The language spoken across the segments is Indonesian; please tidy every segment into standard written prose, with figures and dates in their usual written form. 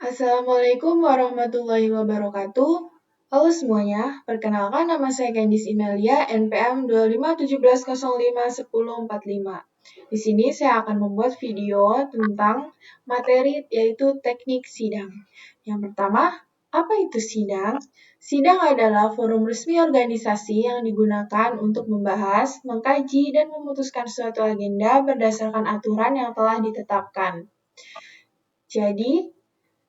Assalamualaikum warahmatullahi wabarakatuh. Halo semuanya, perkenalkan nama saya Candice Imelia, NPM 2517051045. Di sini saya akan membuat video tentang materi yaitu teknik sidang. Yang pertama, apa itu sidang? Sidang adalah forum resmi organisasi yang digunakan untuk membahas, mengkaji, dan memutuskan suatu agenda berdasarkan aturan yang telah ditetapkan. Jadi,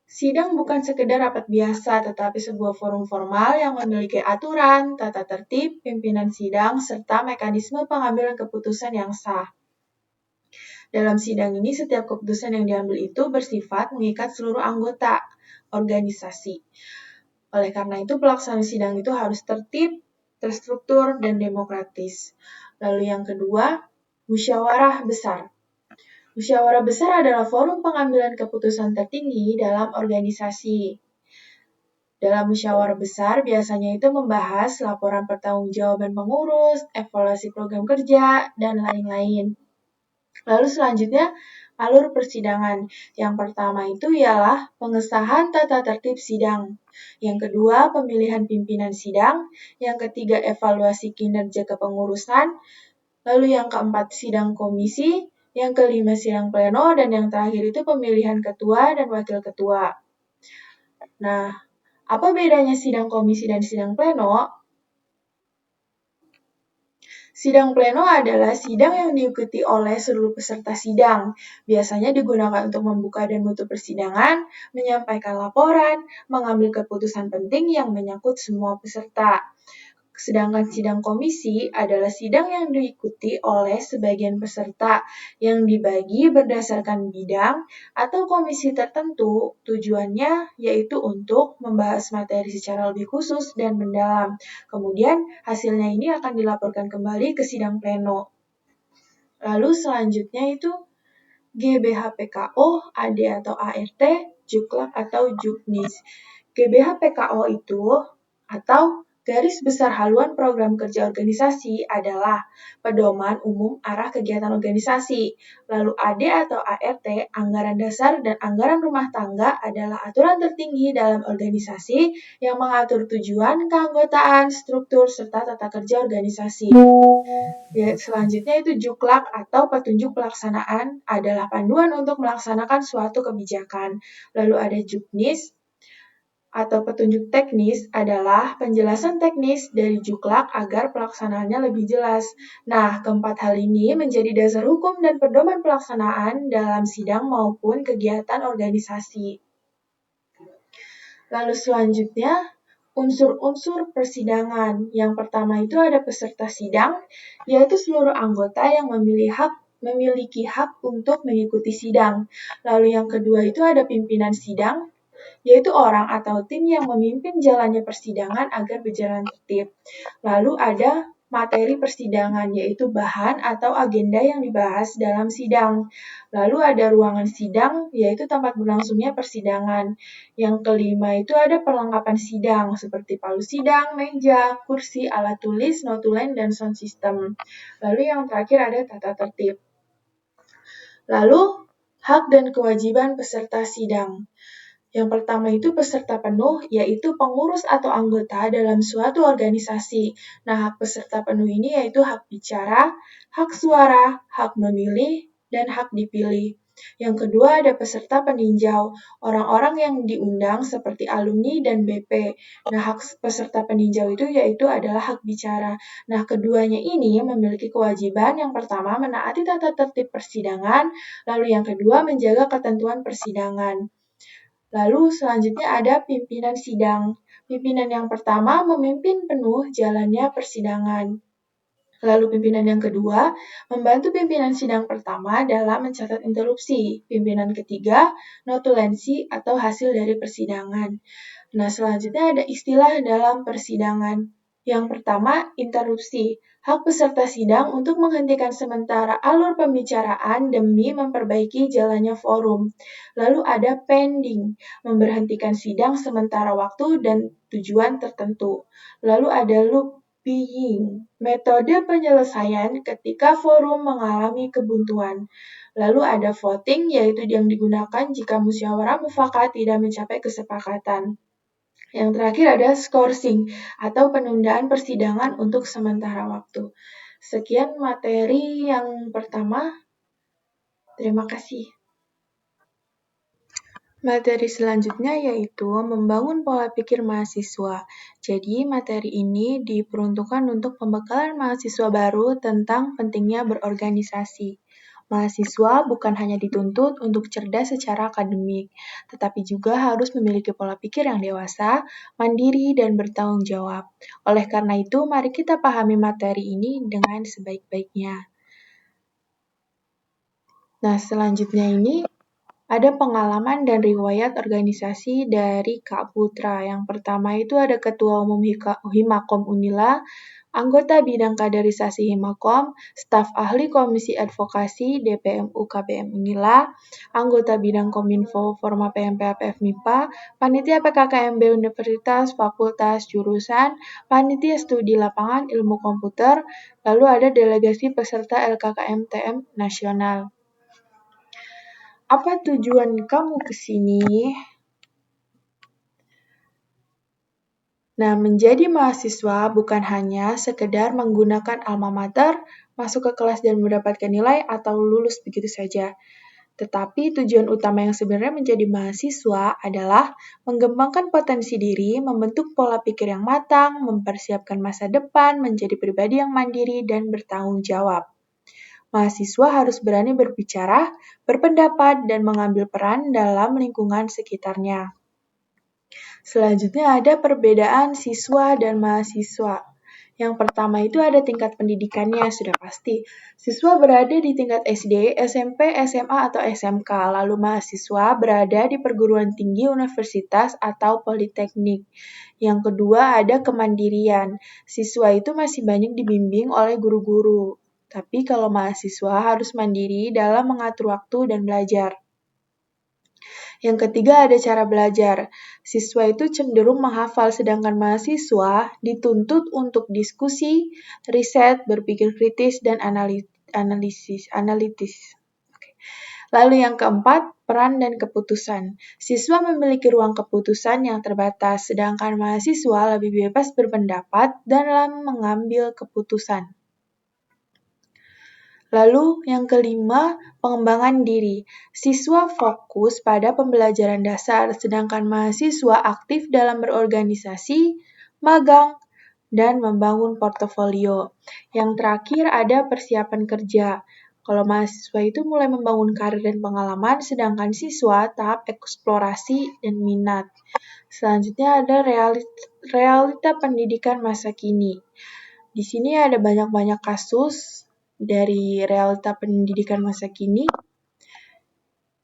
sidang bukan sekedar rapat biasa, tetapi sebuah forum formal yang memiliki aturan, tata tertib, pimpinan sidang, serta mekanisme pengambilan keputusan yang sah. Dalam sidang ini, setiap keputusan yang diambil itu bersifat mengikat seluruh anggota organisasi. Oleh karena itu, pelaksanaan sidang itu harus tertib, terstruktur, dan demokratis. Lalu yang kedua, musyawarah besar. Musyawarah besar adalah forum pengambilan keputusan tertinggi dalam organisasi. Dalam musyawarah besar, biasanya itu membahas laporan pertanggungjawaban pengurus, evaluasi program kerja, dan lain-lain. Lalu selanjutnya, alur persidangan. Yang pertama itu ialah pengesahan tata tertib sidang. Yang kedua, pemilihan pimpinan sidang. Yang ketiga, evaluasi kinerja kepengurusan. Lalu yang keempat, sidang komisi. Yang kelima, sidang pleno. Dan yang terakhir itu pemilihan ketua dan wakil ketua. Nah, apa bedanya sidang komisi dan sidang pleno? Sidang pleno adalah sidang yang diikuti oleh seluruh peserta sidang. Biasanya digunakan untuk membuka dan menutup persidangan, menyampaikan laporan, mengambil keputusan penting yang menyangkut semua peserta. Sedangkan sidang komisi adalah sidang yang diikuti oleh sebagian peserta yang dibagi berdasarkan bidang atau komisi tertentu. Tujuannya yaitu untuk membahas materi secara lebih khusus dan mendalam. Kemudian hasilnya ini akan dilaporkan kembali ke sidang pleno. Lalu selanjutnya itu GBH-PKO, AD atau ART, Juklak atau Juknis. GBH-PKO itu atau Garis Besar Haluan Program Kerja Organisasi adalah pedoman umum arah kegiatan organisasi. Lalu AD atau ART, Anggaran Dasar dan Anggaran Rumah Tangga adalah aturan tertinggi dalam organisasi yang mengatur tujuan, keanggotaan, struktur, serta tata kerja organisasi. Selanjutnya itu Juklak atau petunjuk pelaksanaan adalah panduan untuk melaksanakan suatu kebijakan. Lalu ada Juknis atau petunjuk teknis adalah penjelasan teknis dari Juklak agar pelaksanaannya lebih jelas. Nah, keempat hal ini menjadi dasar hukum dan pedoman pelaksanaan dalam sidang maupun kegiatan organisasi. Lalu selanjutnya, unsur-unsur persidangan. Yang pertama itu ada peserta sidang, yaitu seluruh anggota yang memiliki hak untuk mengikuti sidang. Lalu yang kedua itu ada pimpinan sidang, yaitu orang atau tim yang memimpin jalannya persidangan agar berjalan tertib. Lalu ada materi persidangan, yaitu bahan atau agenda yang dibahas dalam sidang. Lalu ada ruangan sidang, yaitu tempat berlangsungnya persidangan. Yang kelima itu ada perlengkapan sidang, seperti palu sidang, meja, kursi, alat tulis, notulen, dan sound system. Lalu yang terakhir ada tata tertib. Lalu, hak dan kewajiban peserta sidang. Yang pertama itu peserta penuh, yaitu pengurus atau anggota dalam suatu organisasi. Nah, hak peserta penuh ini yaitu hak bicara, hak suara, hak memilih, dan hak dipilih. Yang kedua ada peserta peninjau, orang-orang yang diundang seperti alumni dan BP. Nah, hak peserta peninjau itu yaitu adalah hak bicara. Nah, keduanya ini memiliki kewajiban yang pertama menaati tata tertib persidangan, lalu yang kedua menjaga ketentuan persidangan. Lalu selanjutnya ada pimpinan sidang. Pimpinan yang pertama memimpin penuh jalannya persidangan. Lalu pimpinan yang kedua membantu pimpinan sidang pertama dalam mencatat interupsi. Pimpinan ketiga notulensi atau hasil dari persidangan. Nah, selanjutnya ada istilah dalam persidangan. Yang pertama, interupsi. Hak peserta sidang untuk menghentikan sementara alur pembicaraan demi memperbaiki jalannya forum. Lalu ada pending, memberhentikan sidang sementara waktu dan tujuan tertentu. Lalu ada looping, metode penyelesaian ketika forum mengalami kebuntuan. Lalu ada voting, yaitu yang digunakan jika musyawarah mufakat tidak mencapai kesepakatan. Yang terakhir ada skorsing atau penundaan persidangan untuk sementara waktu. Sekian materi yang pertama. Terima kasih. Materi selanjutnya yaitu membangun pola pikir mahasiswa. Jadi, materi ini diperuntukkan untuk pembekalan mahasiswa baru tentang pentingnya berorganisasi. Mahasiswa bukan hanya dituntut untuk cerdas secara akademik, tetapi juga harus memiliki pola pikir yang dewasa, mandiri, dan bertanggung jawab. Oleh karena itu, mari kita pahami materi ini dengan sebaik-baiknya. Nah, selanjutnya ini ada pengalaman dan riwayat organisasi dari Kak Putra. Yang pertama itu ada Ketua Umum Himakom Unila, anggota bidang kaderisasi Himakom, staf ahli Komisi Advokasi DPMU KBM Unila, anggota bidang Kominfo Forma PMP APF MIPA, panitia PKKMB Universitas, fakultas, jurusan, panitia studi lapangan ilmu komputer, lalu ada delegasi peserta LKKM TM nasional. Apa tujuan kamu ke sini? Nah, menjadi mahasiswa bukan hanya sekedar menggunakan alma mater, masuk ke kelas dan mendapatkan nilai atau lulus begitu saja. Tetapi tujuan utama yang sebenarnya menjadi mahasiswa adalah mengembangkan potensi diri, membentuk pola pikir yang matang, mempersiapkan masa depan, menjadi pribadi yang mandiri dan bertanggung jawab. Mahasiswa harus berani berbicara, berpendapat, dan mengambil peran dalam lingkungan sekitarnya. Selanjutnya ada perbedaan siswa dan mahasiswa. Yang pertama itu ada tingkat pendidikannya, sudah pasti. Siswa berada di tingkat SD, SMP, SMA, atau SMK, lalu mahasiswa berada di perguruan tinggi, universitas, atau politeknik. Yang kedua ada kemandirian. Siswa itu masih banyak dibimbing oleh guru-guru. Tapi kalau mahasiswa harus mandiri dalam mengatur waktu dan belajar. Yang ketiga ada cara belajar. Siswa itu cenderung menghafal, sedangkan mahasiswa dituntut untuk diskusi, riset, berpikir kritis, dan analitis. Lalu yang keempat, peran dan keputusan. Siswa memiliki ruang keputusan yang terbatas, sedangkan mahasiswa lebih bebas berpendapat dalam mengambil keputusan. Lalu yang kelima, pengembangan diri. Siswa fokus pada pembelajaran dasar, sedangkan mahasiswa aktif dalam berorganisasi, magang, dan membangun portofolio. Yang terakhir ada persiapan kerja. Kalau mahasiswa itu mulai membangun karir dan pengalaman, sedangkan siswa tahap eksplorasi dan minat. Selanjutnya ada realita pendidikan masa kini. Di sini ada banyak-banyak kasus dari realita pendidikan masa kini.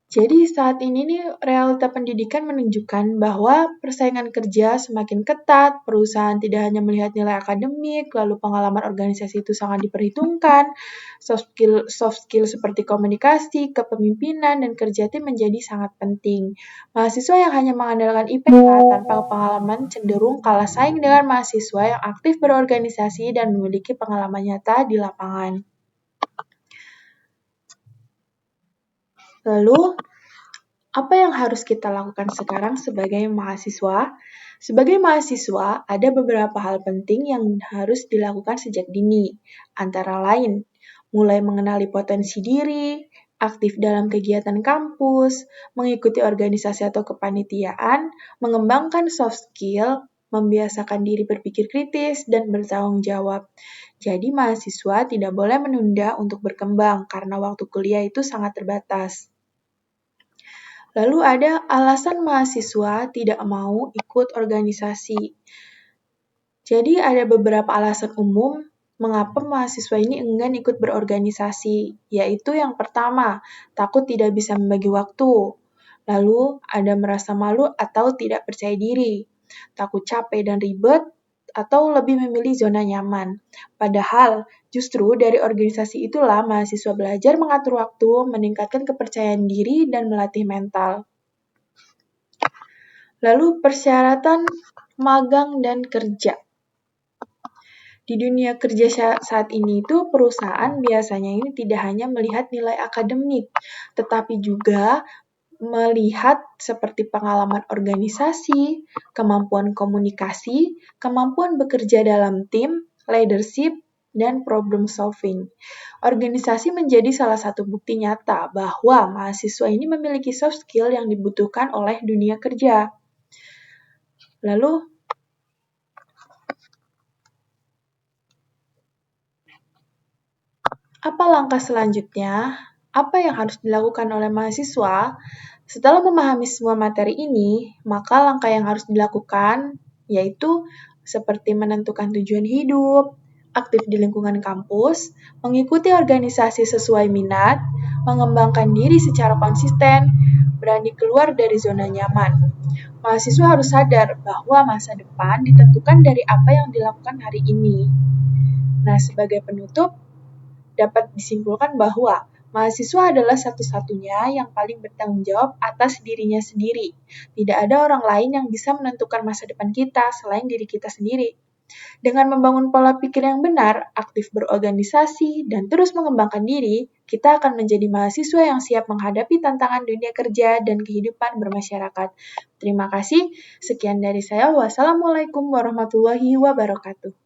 Jadi saat ini nih realita pendidikan menunjukkan bahwa persaingan kerja semakin ketat, perusahaan tidak hanya melihat nilai akademik, lalu pengalaman organisasi itu sangat diperhitungkan, soft skill seperti komunikasi, kepemimpinan, dan kerja tim menjadi sangat penting. Mahasiswa yang hanya mengandalkan IPK tanpa pengalaman cenderung kalah saing dengan mahasiswa yang aktif berorganisasi dan memiliki pengalaman nyata di lapangan. Lalu, apa yang harus kita lakukan sekarang sebagai mahasiswa? Sebagai mahasiswa, ada beberapa hal penting yang harus dilakukan sejak dini. Antara lain, mulai mengenali potensi diri, aktif dalam kegiatan kampus, mengikuti organisasi atau kepanitiaan, mengembangkan soft skill, membiasakan diri berpikir kritis, dan bertanggung jawab. Jadi, mahasiswa tidak boleh menunda untuk berkembang karena waktu kuliah itu sangat terbatas. Lalu ada alasan mahasiswa tidak mau ikut organisasi. Jadi ada beberapa alasan umum mengapa mahasiswa ini enggan ikut berorganisasi, yaitu yang pertama, takut tidak bisa membagi waktu. Lalu ada merasa malu atau tidak percaya diri, takut capek dan ribet, atau lebih memilih zona nyaman. Padahal, justru dari organisasi itulah mahasiswa belajar mengatur waktu, meningkatkan kepercayaan diri, dan melatih mental. Lalu persyaratan magang dan kerja. Di dunia kerja saat ini itu perusahaan biasanya ini tidak hanya melihat nilai akademik, tetapi juga melihat seperti pengalaman organisasi, kemampuan komunikasi, kemampuan bekerja dalam tim, leadership, dan problem solving. Organisasi menjadi salah satu bukti nyata bahwa mahasiswa ini memiliki soft skill yang dibutuhkan oleh dunia kerja. Lalu, apa langkah selanjutnya? Apa yang harus dilakukan oleh mahasiswa? Setelah memahami semua materi ini, maka langkah yang harus dilakukan yaitu seperti menentukan tujuan hidup, aktif di lingkungan kampus, mengikuti organisasi sesuai minat, mengembangkan diri secara konsisten, berani keluar dari zona nyaman. Mahasiswa harus sadar bahwa masa depan ditentukan dari apa yang dilakukan hari ini. Nah, sebagai penutup, dapat disimpulkan bahwa mahasiswa adalah satu-satunya yang paling bertanggung jawab atas dirinya sendiri. Tidak ada orang lain yang bisa menentukan masa depan kita selain diri kita sendiri. Dengan membangun pola pikir yang benar, aktif berorganisasi, dan terus mengembangkan diri, kita akan menjadi mahasiswa yang siap menghadapi tantangan dunia kerja dan kehidupan bermasyarakat. Terima kasih. Sekian dari saya. Wassalamualaikum warahmatullahi wabarakatuh.